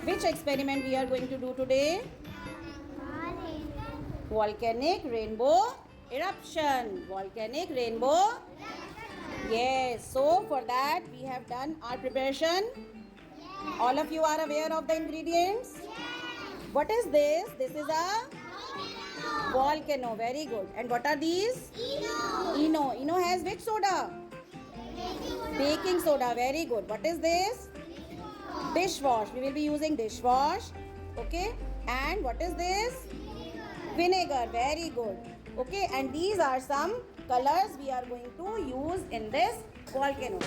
Which experiment we are going to do today? Volcanic rainbow eruption. Volcanic rainbow. Yes. So for that we have done our preparation. All of you are aware of the ingredients. What is this? This is a volcano. Very good. And what are these? Eno. Eno has which soda? Baking soda. Very good. What is this? Dishwash. We will be using dishwash. Okay. And what is this? Vinegar. Very good. Okay. And these are some colors we are going to use in this volcano.